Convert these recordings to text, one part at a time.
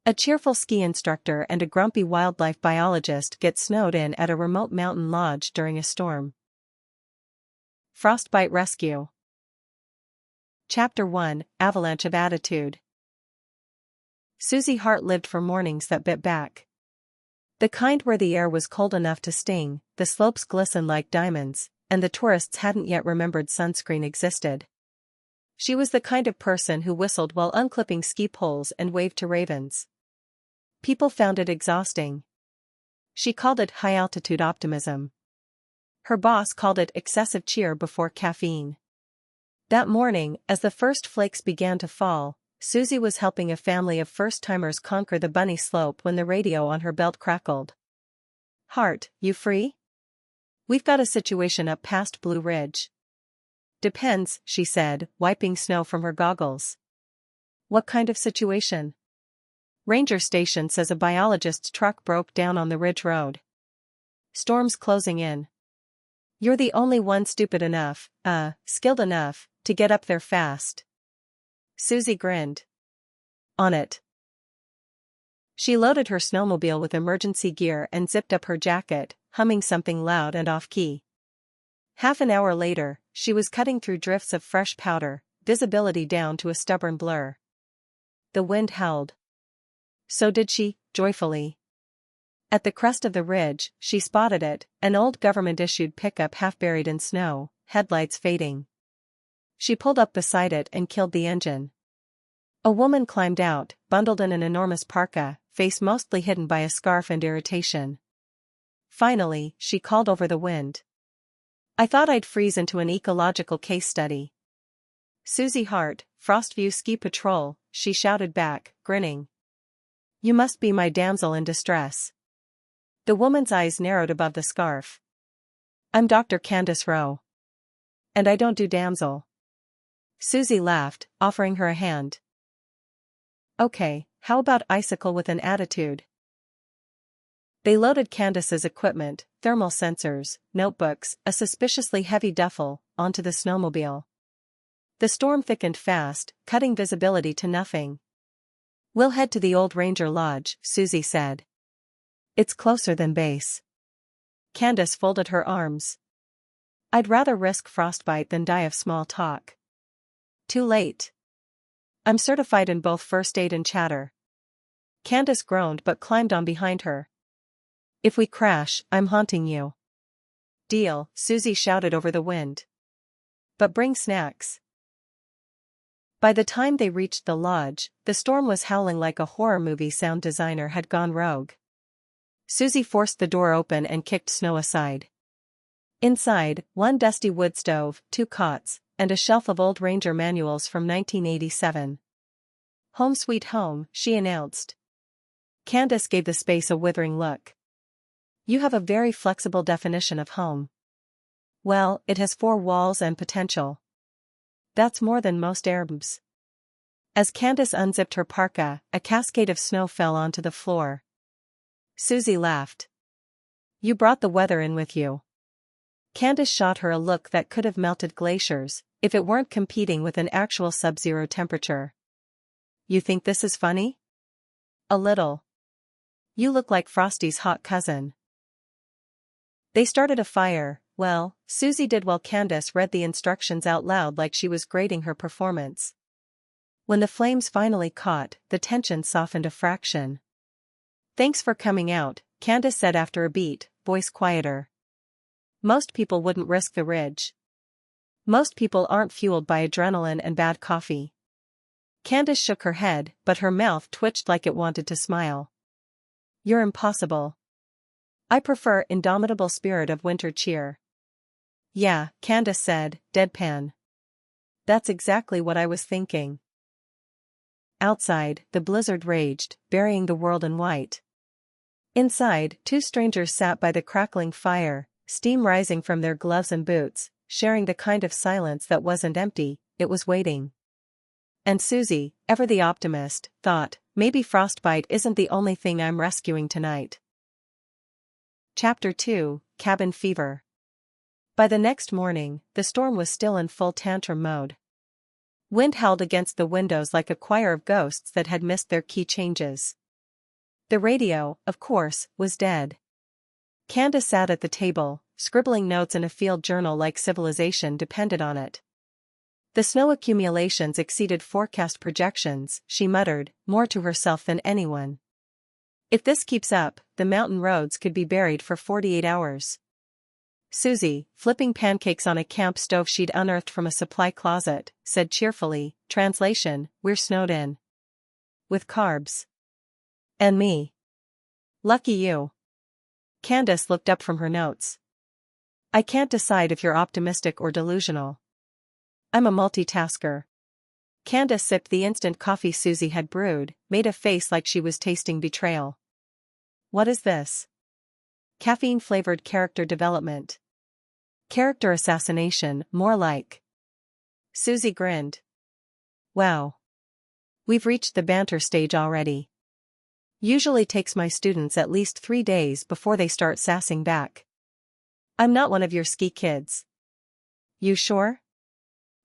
A cheerful ski instructor and a grumpy wildlife biologist get snowed in at a remote mountain lodge during a storm. Frostbite Rescue. Chapter 1, Avalanche of Attitude. Susie Hart lived for mornings that bit back. The kind where the air was cold enough to sting, the slopes glistened like diamonds, and the tourists hadn't yet remembered sunscreen existed. She was the kind of person who whistled while unclipping ski poles and waved to ravens. People found it exhausting. She called it high-altitude optimism. Her boss called it excessive cheer before caffeine. That morning, as the first flakes began to fall, Susie was helping a family of first-timers conquer the bunny slope when the radio on her belt crackled. "Hart, you free? We've got a situation up past Blue Ridge." "Depends," she said, wiping snow from her goggles. "What kind of situation?" "Ranger station says a biologist's truck broke down on the ridge road. Storm's closing in. You're the only one stupid enough, skilled enough, to get up there fast." Susie grinned. "On it." She loaded her snowmobile with emergency gear and zipped up her jacket, humming something loud and off-key. Half an hour later, she was cutting through drifts of fresh powder, visibility down to a stubborn blur. The wind howled. So did she, joyfully. At the crest of the ridge, she spotted it, an old government-issued pickup half buried in snow, headlights fading. She pulled up beside it and killed the engine. A woman climbed out, bundled in an enormous parka, face mostly hidden by a scarf and irritation. Finally, she called over the wind. "I thought I'd freeze into an ecological case study." "Susie Hart, Frostview Ski Patrol," she shouted back, grinning. "You must be my damsel in distress." The woman's eyes narrowed above the scarf. "I'm Dr. Candace Rowe. And I don't do damsel." Susie laughed, offering her a hand. "Okay, how about icicle with an attitude?" They loaded Candace's equipment, thermal sensors, notebooks, a suspiciously heavy duffel, onto the snowmobile. The storm thickened fast, cutting visibility to nothing. "We'll head to the old Ranger Lodge," Susie said. "It's closer than base." Candace folded her arms. "I'd rather risk frostbite than die of small talk." "Too late. I'm certified in both first aid and chatter." Candace groaned but climbed on behind her. "If we crash, I'm haunting you." "Deal," Susie shouted over the wind. "But bring snacks." By the time they reached the lodge, the storm was howling like a horror movie sound designer had gone rogue. Susie forced the door open and kicked snow aside. Inside, one dusty wood stove, 2 cots, and a shelf of old Ranger manuals from 1987. "Home sweet home," she announced. Candace gave the space a withering look. "You have a very flexible definition of home." "Well, it has 4 walls and potential." "That's more than most Arabs." As Candace unzipped her parka, a cascade of snow fell onto the floor. Susie laughed. "You brought the weather in with you." Candace shot her a look that could have melted glaciers, if it weren't competing with an actual sub-zero temperature. "You think this is funny?" "A little. You look like Frosty's hot cousin." They started a fire. Well, Susie did while Candace read the instructions out loud like she was grading her performance. When the flames finally caught, the tension softened a fraction. "Thanks for coming out," Candace said after a beat, voice quieter. "Most people wouldn't risk the ridge. Most people aren't fueled by adrenaline and bad coffee." Candace shook her head, but her mouth twitched like it wanted to smile. "You're impossible. I prefer indomitable spirit of winter cheer." "Yeah," Candace said, deadpan. "That's exactly what I was thinking." Outside, the blizzard raged, burying the world in white. Inside, 2 strangers sat by the crackling fire, steam rising from their gloves and boots, sharing the kind of silence that wasn't empty, it was waiting. And Susie, ever the optimist, thought, maybe frostbite isn't the only thing I'm rescuing tonight. Chapter 2, Cabin Fever. By the next morning, the storm was still in full tantrum mode. Wind howled against the windows like a choir of ghosts that had missed their key changes. The radio, of course, was dead. Candace sat at the table, scribbling notes in a field journal like civilization depended on it. The snow accumulations exceeded forecast projections, she muttered, more to herself than anyone. If this keeps up, the mountain roads could be buried for 48 hours. Susie, flipping pancakes on a camp stove she'd unearthed from a supply closet, said cheerfully, translation, we're snowed in. With carbs. And me. Lucky you. Candace looked up from her notes. I can't decide if you're optimistic or delusional. I'm a multitasker. Candace sipped the instant coffee Susie had brewed, made a face like she was tasting betrayal. What is this? Caffeine-flavored character development. Character assassination, more like. Susie grinned. Wow. We've reached the banter stage already. Usually takes my students at least 3 days before they start sassing back. I'm not one of your ski kids. You sure?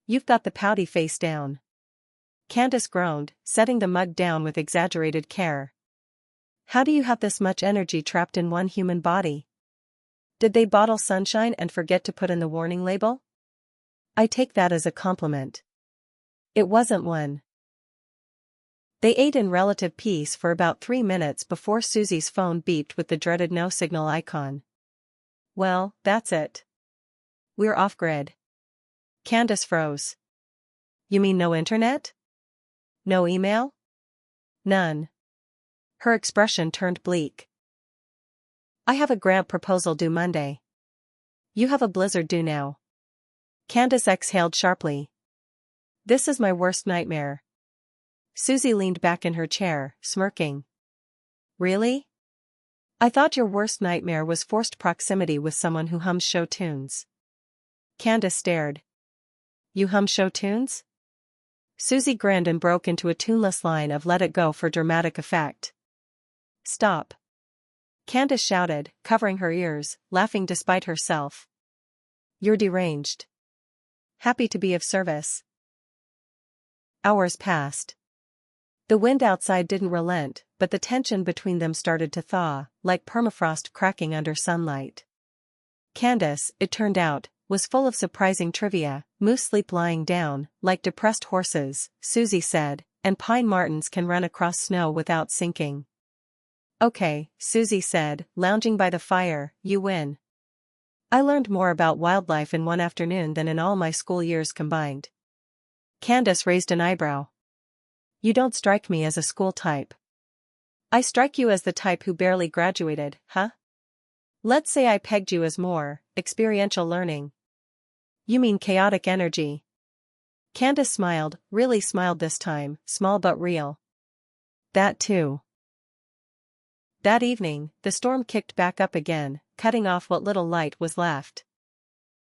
You've got the pouty face down. Candace groaned, setting the mug down with exaggerated care. How do you have this much energy trapped in one human body? Did they bottle sunshine and forget to put in the warning label? I take that as a compliment. It wasn't one. They ate in relative peace for about 3 minutes before Susie's phone beeped with the dreaded no signal icon. Well, that's it. We're off-grid. Candace froze. You mean no internet? No email? None. Her expression turned bleak. I have a grant proposal due Monday. You have a blizzard due now. Candace exhaled sharply. This is my worst nightmare. Susie leaned back in her chair, smirking. Really? I thought your worst nightmare was forced proximity with someone who hums show tunes. Candace stared. You hum show tunes? Susie grinned and broke into a tuneless line of Let It Go for dramatic effect. Stop. Candace shouted, covering her ears, laughing despite herself. You're deranged. Happy to be of service. Hours passed. The wind outside didn't relent, but the tension between them started to thaw, like permafrost cracking under sunlight. Candace, it turned out, was full of surprising trivia. Moose sleep lying down, like depressed horses, Susie said, and pine martens can run across snow without sinking. Okay, Susie said, lounging by the fire, you win. I learned more about wildlife in one afternoon than in all my school years combined. Candace raised an eyebrow. You don't strike me as a school type. I strike you as the type who barely graduated, huh? Let's say I pegged you as more experiential learning. You mean chaotic energy. Candace smiled, really smiled this time, small but real. That too. That evening, the storm kicked back up again, cutting off what little light was left.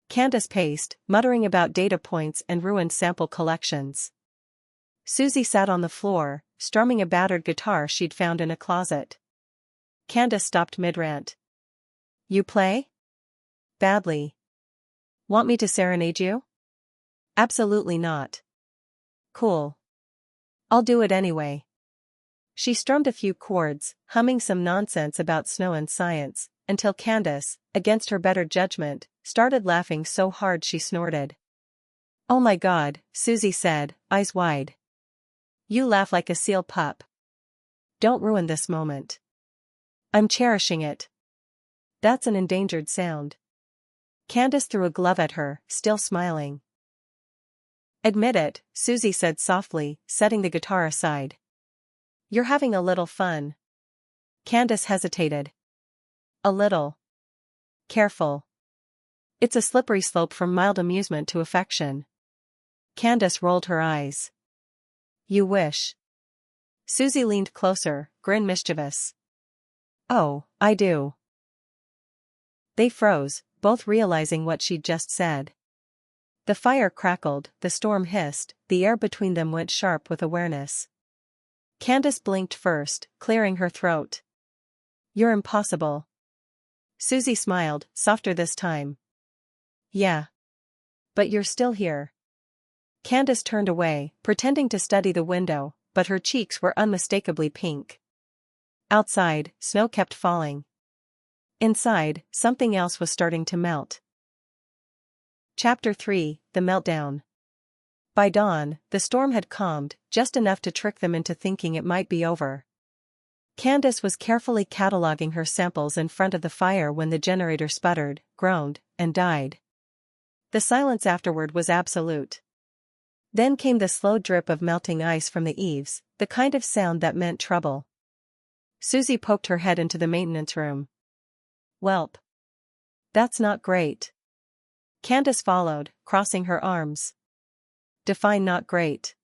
Candace paced, muttering about data points and ruined sample collections. Susie sat on the floor, strumming a battered guitar she'd found in a closet. Candace stopped mid-rant. You play? Badly. Want me to serenade you? Absolutely not. Cool. I'll do it anyway. She strummed a few chords, humming some nonsense about snow and science, until Candace, against her better judgment, started laughing so hard she snorted. Oh my God, Susie said, eyes wide. You laugh like a seal pup. Don't ruin this moment. I'm cherishing it. That's an endangered sound. Candace threw a glove at her, still smiling. Admit it, Susie said softly, setting the guitar aside. You're having a little fun. Candace hesitated. A little. Careful. It's a slippery slope from mild amusement to affection. Candace rolled her eyes. You wish. Susie leaned closer, grin mischievous. Oh, I do. They froze, both realizing what she'd just said. The fire crackled, the storm hissed, the air between them went sharp with awareness. Candace blinked first, clearing her throat. You're impossible. Susie smiled, softer this time. Yeah. But you're still here. Candace turned away, pretending to study the window, but her cheeks were unmistakably pink. Outside, snow kept falling. Inside, something else was starting to melt. Chapter 3, The Meltdown. By dawn, the storm had calmed, just enough to trick them into thinking it might be over. Candace was carefully cataloging her samples in front of the fire when the generator sputtered, groaned, and died. The silence afterward was absolute. Then came the slow drip of melting ice from the eaves, the kind of sound that meant trouble. Susie poked her head into the maintenance room. "Welp. That's not great." Candace followed, crossing her arms. "Define not great."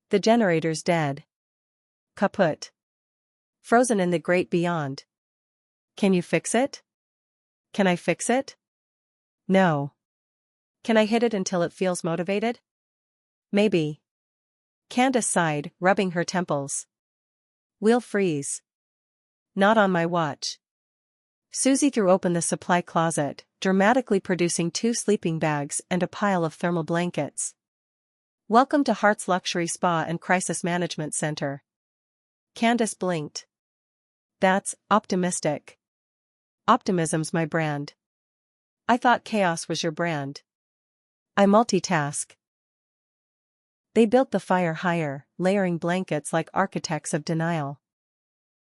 "The generator's dead. Kaput. Frozen in the great beyond." "Can you fix it?" "Can I fix it?" "No." "Can I hit it until it feels motivated?" "Maybe." Candace sighed, rubbing her temples. "We'll freeze." "Not on my watch." Susie threw open the supply closet, dramatically producing 2 sleeping bags and a pile of thermal blankets. "Welcome to Hart's Luxury Spa and Crisis Management Center." Candace blinked. "That's optimistic." "Optimism's my brand." "I thought chaos was your brand." "I multitask." They built the fire higher, layering blankets like architects of denial.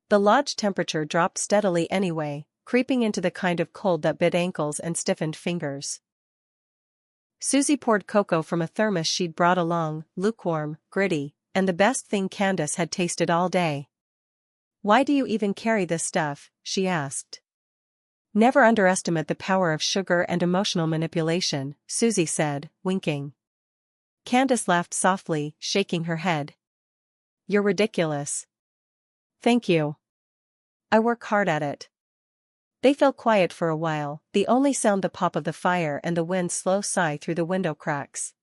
The lodge temperature dropped steadily anyway, creeping into the kind of cold that bit ankles and stiffened fingers. Susie poured cocoa from a thermos she'd brought along, lukewarm, gritty, and the best thing Candace had tasted all day. "Why do you even carry this stuff?" she asked. "Never underestimate the power of sugar and emotional manipulation," Susie said, winking. Candace laughed softly, shaking her head. "You're ridiculous." "Thank you. I work hard at it." They fell quiet for a while, the only sound the pop of the fire and the wind's slow sigh through the window cracks.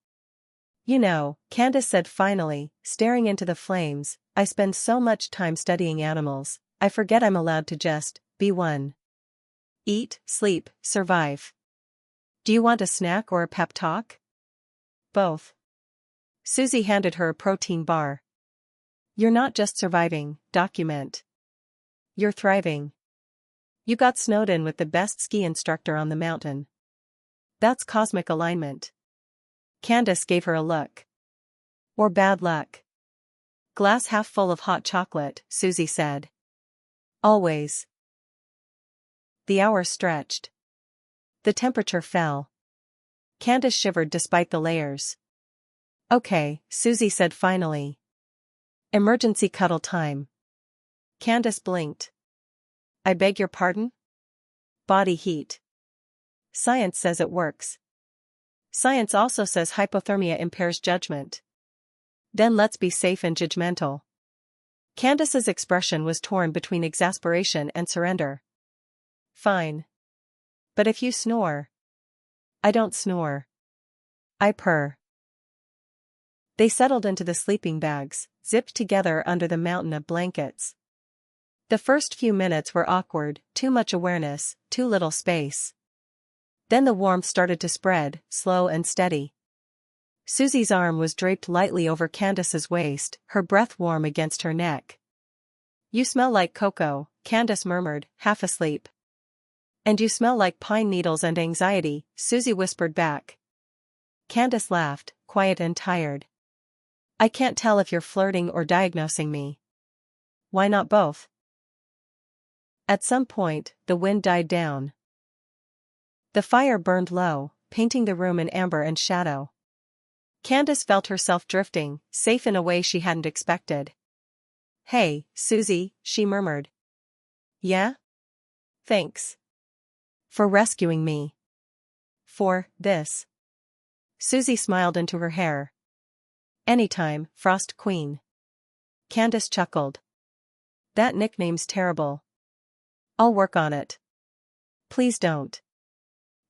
"You know," Candace said finally, staring into the flames, "I spend so much time studying animals, I forget I'm allowed to just be one. Eat, sleep, survive. Do you want a snack or a pep talk?" "Both." Susie handed her a protein bar. "You're not just surviving, document. You're thriving. You got snowed in with the best ski instructor on the mountain. That's cosmic alignment." Candace gave her a look. "Or bad luck." "Glass half full of hot chocolate," Susie said. "Always." The hours stretched. The temperature fell. Candace shivered despite the layers. "Okay," Susie said finally. "Emergency cuddle time." Candace blinked. "I beg your pardon?" "Body heat. Science says it works. Science also says hypothermia impairs judgment. Then let's be safe and judgmental." Candace's expression was torn between exasperation and surrender. "Fine. But if you snore." "I don't snore. I purr." They settled into the sleeping bags, zipped together under the mountain of blankets. The first few minutes were awkward, too much awareness, too little space. Then the warmth started to spread, slow and steady. Susie's arm was draped lightly over Candace's waist, her breath warm against her neck. "You smell like cocoa," Candace murmured, half asleep. "And you smell like pine needles and anxiety," Susie whispered back. Candace laughed, quiet and tired. "I can't tell if you're flirting or diagnosing me." "Why not both?" At some point, the wind died down. The fire burned low, painting the room in amber and shadow. Candace felt herself drifting, safe in a way she hadn't expected. "Hey, Susie," she murmured. "Yeah? Thanks. For rescuing me. For this." Susie smiled into her hair. "Anytime, Frost Queen." Candace chuckled. "That nickname's terrible. I'll work on it." "Please don't."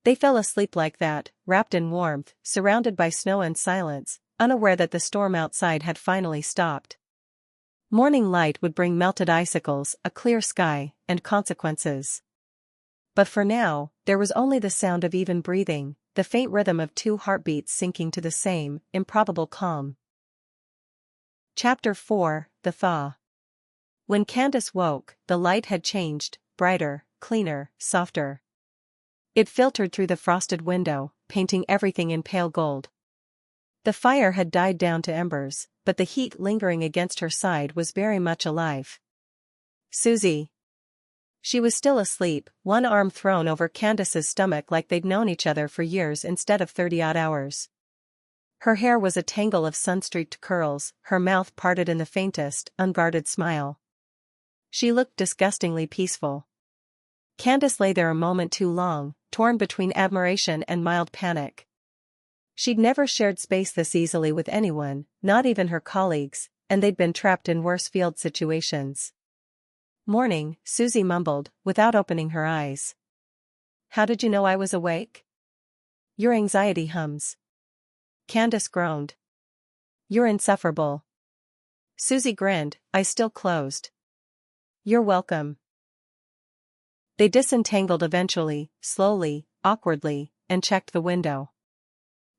They fell asleep like that, wrapped in warmth, surrounded by snow and silence, unaware that the storm outside had finally stopped. Morning light would bring melted icicles, a clear sky, and consequences. But for now, there was only the sound of even breathing, the faint rhythm of 2 heartbeats sinking to the same, improbable calm. Chapter 4, The Thaw. When Candace woke, the light had changed, brighter, cleaner, softer. It filtered through the frosted window, painting everything in pale gold. The fire had died down to embers, but the heat lingering against her side was very much alive. Susie. She was still asleep, one arm thrown over Candace's stomach like they'd known each other for years instead of 30-odd hours. Her hair was a tangle of sun-streaked curls, her mouth parted in the faintest, unguarded smile. She looked disgustingly peaceful. Candace lay there a moment too long, torn between admiration and mild panic. She'd never shared space this easily with anyone, not even her colleagues, and they'd been trapped in worse field situations. "Morning," Susie mumbled, without opening her eyes. "How did you know I was awake?" "Your anxiety hums." Candace groaned. "You're insufferable." Susie grinned, eyes still closed. "You're welcome." They disentangled eventually, slowly, awkwardly, and checked the window.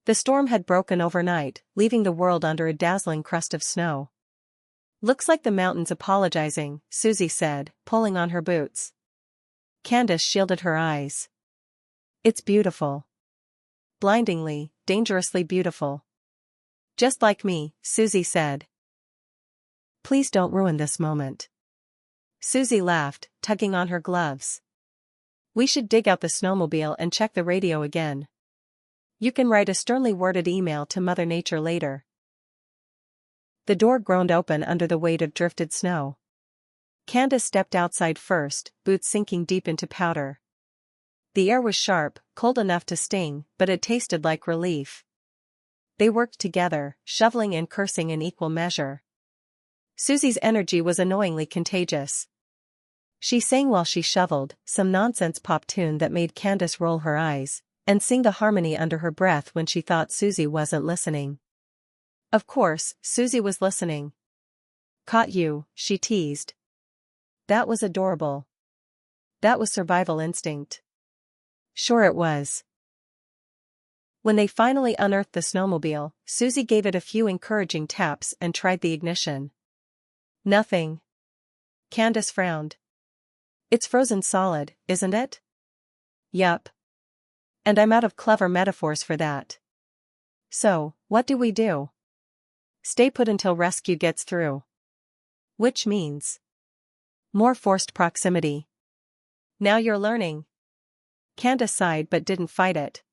The storm had broken overnight, leaving the world under a dazzling crust of snow. "Looks like the mountain's apologizing," Susie said, pulling on her boots. Candace shielded her eyes. "It's beautiful. Blindingly, dangerously beautiful." "Just like me," Susie said. "Please don't ruin this moment." Susie laughed, tugging on her gloves. "We should dig out the snowmobile and check the radio again. You can write a sternly worded email to Mother Nature later." The door groaned open under the weight of drifted snow. Candace stepped outside first, boots sinking deep into powder. The air was sharp, cold enough to sting, but it tasted like relief. They worked together, shoveling and cursing in equal measure. Susie's energy was annoyingly contagious. She sang while she shoveled, some nonsense pop tune that made Candace roll her eyes, and sing the harmony under her breath when she thought Susie wasn't listening. Of course, Susie was listening. "Caught you," she teased. That was adorable. That was survival instinct. Sure it was. When they finally unearthed the snowmobile, Susie gave it a few encouraging taps and tried the ignition. Nothing. Candace frowned. "It's frozen solid, isn't it?" "Yup. And I'm out of clever metaphors for that. So, what do we do?" "Stay put until rescue gets through." "Which means more forced proximity." "Now you're learning." Candace sighed but didn't fight it.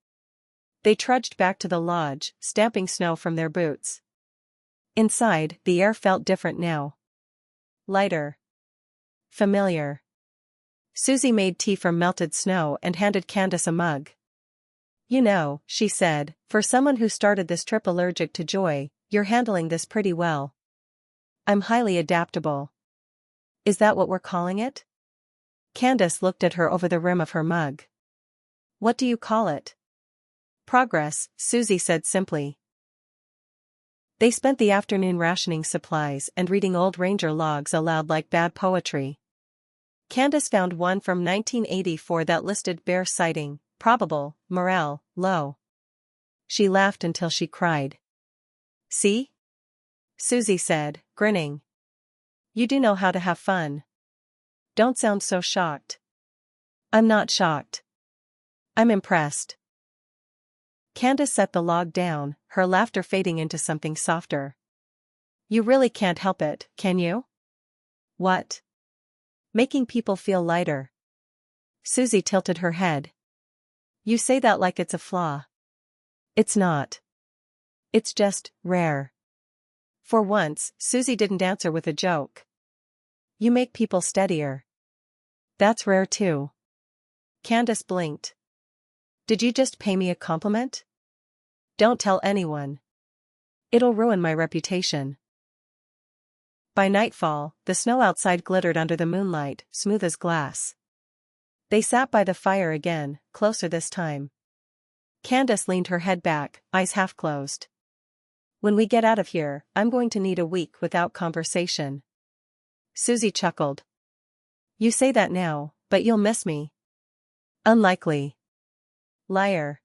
They trudged back to the lodge, stamping snow from their boots. Inside, the air felt different now. Lighter. Familiar. Susie made tea from melted snow and handed Candace a mug. "You know," she said, "for someone who started this trip allergic to joy, you're handling this pretty well." "I'm highly adaptable." "Is that what we're calling it?" Candace looked at her over the rim of her mug. "What do you call it?" "Progress," Susie said simply. They spent the afternoon rationing supplies and reading old ranger logs aloud like bad poetry. Candace found one from 1984 that listed bear sighting, probable, morale, low. She laughed until she cried. "See?" Susie said, grinning. "You do know how to have fun. Don't sound so shocked." "I'm not shocked. I'm impressed." Candace set the log down, her laughter fading into something softer. "You really can't help it, can you?" "What?" "Making people feel lighter." Susie tilted her head. "You say that like it's a flaw." "It's not. It's just rare." For once, Susie didn't answer with a joke. "You make people steadier." "That's rare too." Candace blinked. "Did you just pay me a compliment?" "Don't tell anyone. It'll ruin my reputation." By nightfall, the snow outside glittered under the moonlight, smooth as glass. They sat by the fire again, closer this time. Candace leaned her head back, eyes half closed. "When we get out of here, I'm going to need a week without conversation." Susie chuckled. "You say that now, but you'll miss me." "Unlikely." "Liar."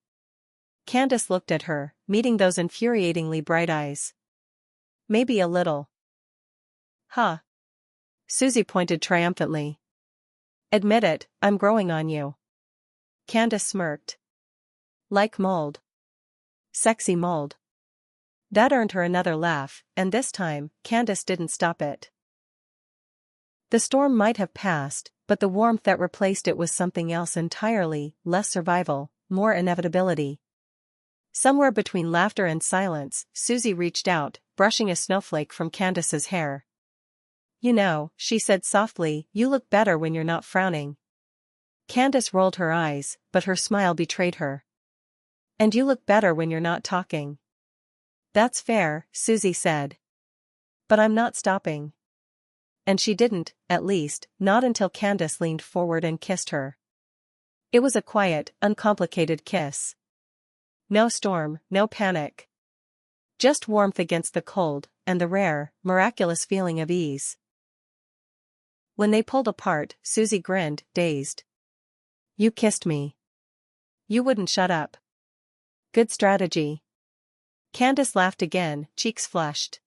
Candace looked at her, meeting those infuriatingly bright eyes. "Maybe a little." "Huh. Susie pointed triumphantly. Admit it, I'm growing on you. Candace smirked. Like mold. Sexy mold. That earned her another laugh, and this time, Candace didn't stop it. The storm might have passed, but the warmth that replaced it was something else entirely, less survival, more inevitability. Somewhere between laughter and silence, Susie reached out, brushing a snowflake from Candace's hair. You know, she said softly, you look better when you're not frowning. Candace rolled her eyes, but her smile betrayed her. And you look better when you're not talking. That's fair, Susie said. But I'm not stopping. And she didn't, at least, not until Candace leaned forward and kissed her. It was a quiet, uncomplicated kiss. No storm, no panic. Just warmth against the cold, and the rare, miraculous feeling of ease. When they pulled apart, Susie grinned, dazed. You kissed me. You wouldn't shut up. Good strategy. Candace laughed again, cheeks flushed.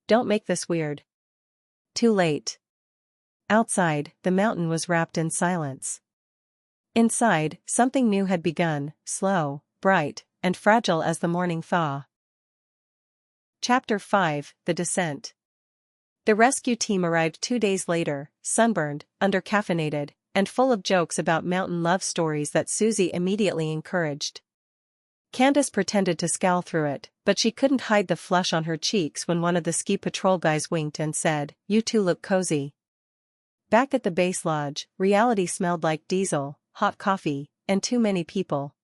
Don't make this weird. Too late. Outside, the mountain was wrapped in silence. Inside, something new had begun, slow, bright, and fragile as the morning thaw. Chapter 5, The Descent. The rescue team arrived 2 days later, sunburned, under-caffeinated, and full of jokes about mountain love stories that Susie immediately encouraged. Candace pretended to scowl through it, but she couldn't hide the flush on her cheeks when one of the ski patrol guys winked and said, "You two look cozy." Back at the base lodge, reality smelled like diesel, hot coffee, and too many people.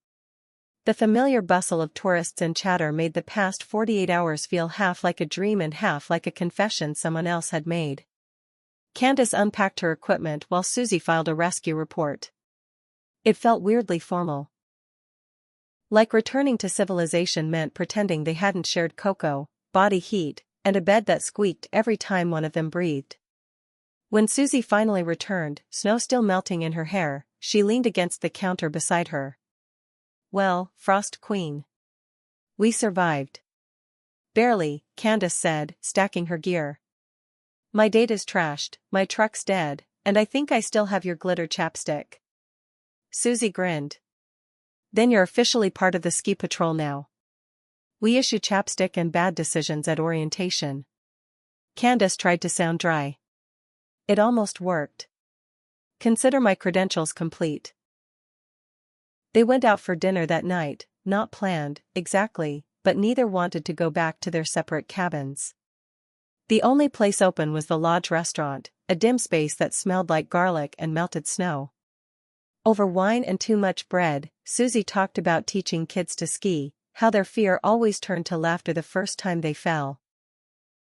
The familiar bustle of tourists and chatter made the past 48 hours feel half like a dream and half like a confession someone else had made. Candace unpacked her equipment while Susie filed a rescue report. It felt weirdly formal. Like returning to civilization meant pretending they hadn't shared cocoa, body heat, and a bed that squeaked every time one of them breathed. When Susie finally returned, snow still melting in her hair, she leaned against the counter beside her. Well, Frost Queen. We survived. Barely, Candace said, stacking her gear. My data's trashed, my truck's dead, and I think I still have your glitter chapstick. Susie grinned. Then you're officially part of the ski patrol now. We issue chapstick and bad decisions at orientation. Candace tried to sound dry. It almost worked. Consider my credentials complete. They went out for dinner that night, not planned, exactly, but neither wanted to go back to their separate cabins. The only place open was the lodge restaurant, a dim space that smelled like garlic and melted snow. Over wine and too much bread, Susie talked about teaching kids to ski, how their fear always turned to laughter the first time they fell.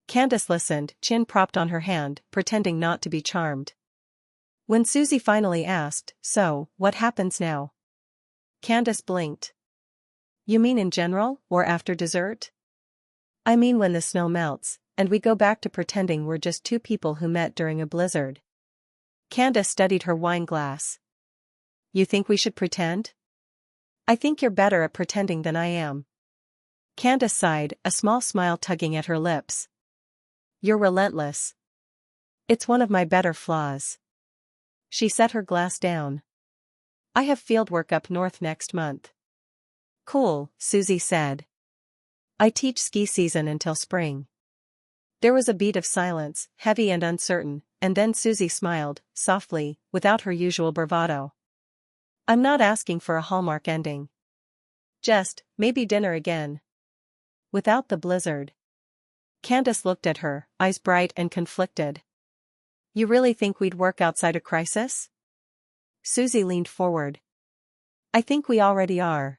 Candace listened, chin propped on her hand, pretending not to be charmed. When Susie finally asked, "So, what happens now?" Candace blinked. You mean in general, or after dessert? I mean when the snow melts, and we go back to pretending we're just two people who met during a blizzard. Candace studied her wine glass. You think we should pretend? I think you're better at pretending than I am. Candace sighed, a small smile tugging at her lips. You're relentless. It's one of my better flaws. She set her glass down. I have fieldwork up north next month. Cool, Susie said. I teach ski season until spring. There was a beat of silence, heavy and uncertain, and then Susie smiled, softly, without her usual bravado. I'm not asking for a Hallmark ending. Just, maybe dinner again. Without the blizzard. Candace looked at her, eyes bright and conflicted. You really think we'd work outside a crisis? Susie leaned forward. I think we already are.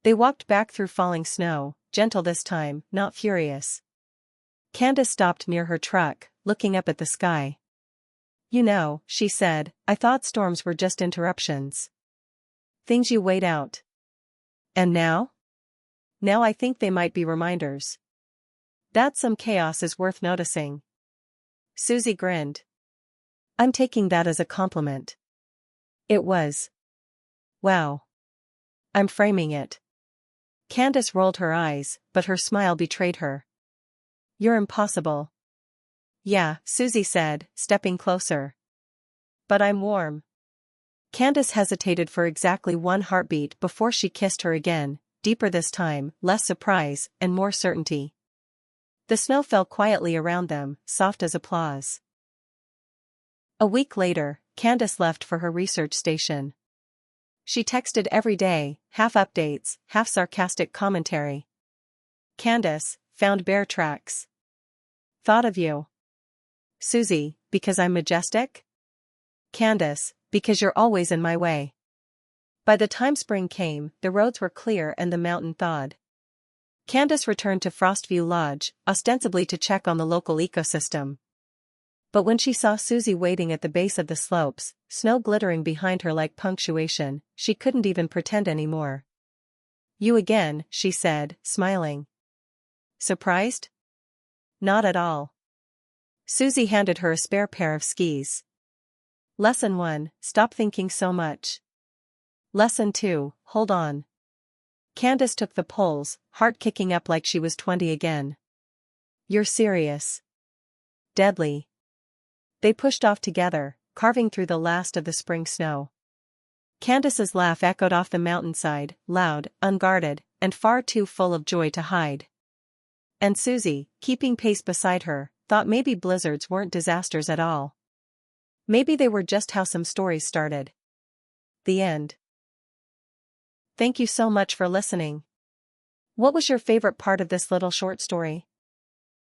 They walked back through falling snow, gentle this time, not furious. Candace stopped near her truck, looking up at the sky. You know, she said, I thought storms were just interruptions. Things you wait out. And now? Now I think they might be reminders. That some chaos is worth noticing. Susie grinned. I'm taking that as a compliment. It was. Wow. I'm framing it. Candace rolled her eyes, but her smile betrayed her. You're impossible. Yeah, Susie said, stepping closer. But I'm warm. Candace hesitated for exactly one heartbeat before she kissed her again, deeper this time, less surprise, and more certainty. The snow fell quietly around them, soft as applause. A week later, Candace left for her research station. She texted every day, half updates, half sarcastic commentary. Candace, found bear tracks. Thought of you. Susie, because I'm majestic? Candace, because you're always in my way. By the time spring came, the roads were clear and the mountain thawed. Candace returned to Frostview Lodge, ostensibly to check on the local ecosystem. But when she saw Susie waiting at the base of the slopes, snow glittering behind her like punctuation, she couldn't even pretend anymore. You again, she said, smiling. Surprised? Not at all. Susie handed her a spare pair of skis. Lesson 1, stop thinking so much. Lesson 2, hold on. Candace took the poles, heart kicking up like she was 20 again. You're serious. Deadly. They pushed off together, carving through the last of the spring snow. Candace's laugh echoed off the mountainside, loud, unguarded, and far too full of joy to hide. And Susie, keeping pace beside her, thought maybe blizzards weren't disasters at all. Maybe they were just how some stories started. The end. Thank you so much for listening. What was your favorite part of this little short story?